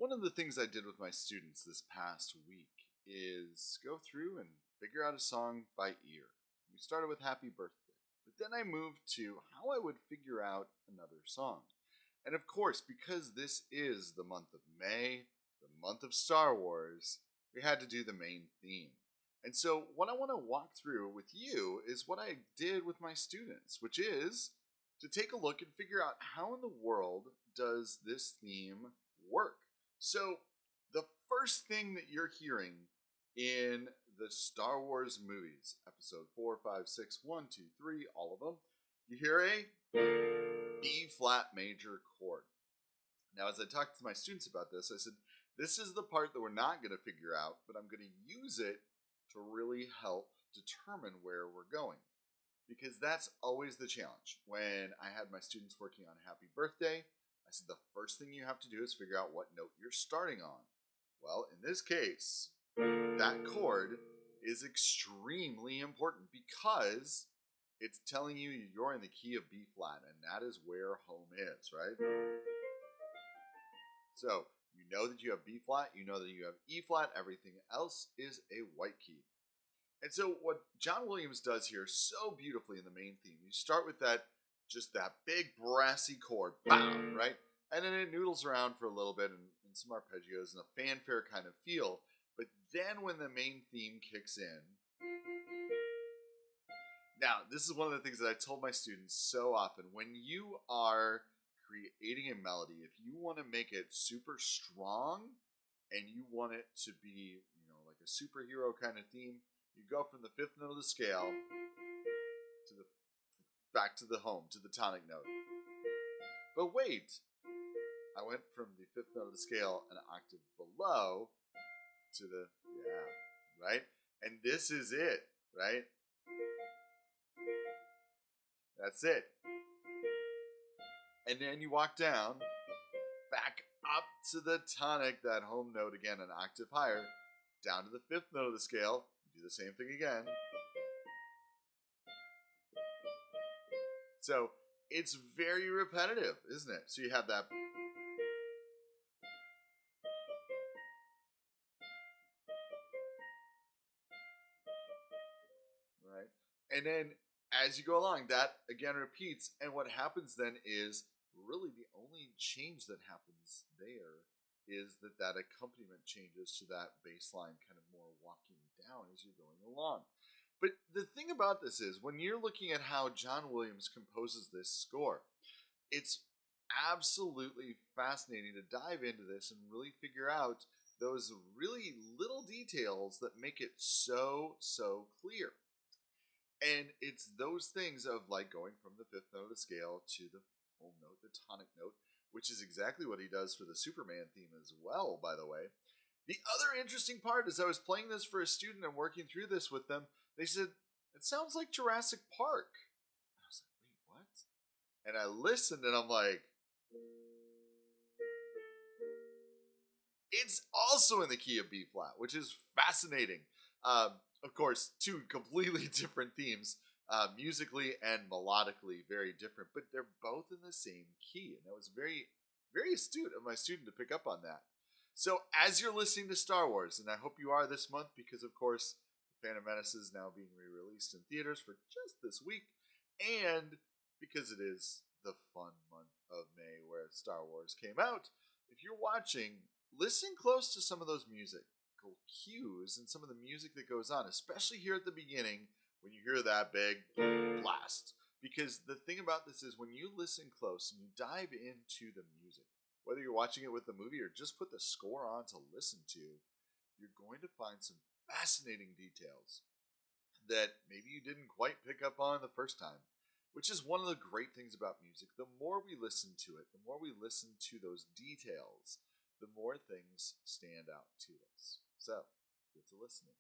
One of the things I did with my students this past week is go through and figure out a song by ear. We started with Happy Birthday, but then I moved to how I would figure out another song. And of course, because this is the month of May, the month of Star Wars, we had to do the main theme. And so, what I want to walk through with you is what I did with my students, which is to take a look and figure out how in the world does this theme work. So, the first thing that you're hearing in the Star Wars movies, episode 4, 5, 6, 1, 2, 3, all of them, you hear a B flat major chord. Now, as I talked to my students about this, I said, this is the part that we're not going to figure out, but I'm going to use it to really help determine where we're going. Because that's always the challenge. When I had my students working on Happy Birthday, I said the first thing you have to do is figure out what note you're starting on. Well, in this case, that chord is extremely important because it's telling you you're in the key of B flat, and that is where home is, right? So you know that you have B flat, you know that you have E flat, everything else is a white key. And so what John Williams does here so beautifully in the main theme, you start with that, just that big brassy chord, bam, right? And then it noodles around for a little bit and some arpeggios and a fanfare kind of feel. But then when the main theme kicks in, now this is one of the things that I told my students so often. When you are creating a melody, if you want to make it super strong and you want it to be, like a superhero kind of theme, you go from the fifth note of the scale to the back to the home, to the tonic note. But wait, I went from the fifth note of the scale an octave below to the, right? And this is it, right? That's it. And then you walk down, back up to the tonic, that home note again, an octave higher, down to the fifth note of the scale, do the same thing again. So it's very repetitive, isn't it? So you have that. Right? And then as you go along, that again repeats. And what happens then is really the only change that happens there is that accompaniment changes to that bass line kind of more walking down as you're going along. But the thing about this is when you're looking at how John Williams composes this score, it's absolutely fascinating to dive into this and really figure out those really little details that make it so clear. And it's those things of like going from the fifth note of the scale to the home note, the tonic note, which is exactly what he does for the Superman theme as well, by the way. The other interesting part is I was playing this for a student and working through this with them. They said, it sounds like Jurassic Park. I was like, wait, what? And I listened and I'm like, it's also in the key of B flat, which is fascinating. Of course, two completely different themes, musically and melodically very different, but they're both in the same key. And that was very, very astute of my student to pick up on that. So as you're listening to Star Wars, and I hope you are this month because, of course, The Phantom Menace is now being re-released in theaters for just this week, and because it is the fun month of May where Star Wars came out, if you're watching, listen close to some of those musical cues and some of the music that goes on, especially here at the beginning when you hear that big blast. Because the thing about this is when you listen close and you dive into the music, whether you're watching it with the movie or just put the score on to listen to, you're going to find some fascinating details that maybe you didn't quite pick up on the first time, which is one of the great things about music. The more we listen to it, the more we listen to those details, the more things stand out to us. So, get to listening.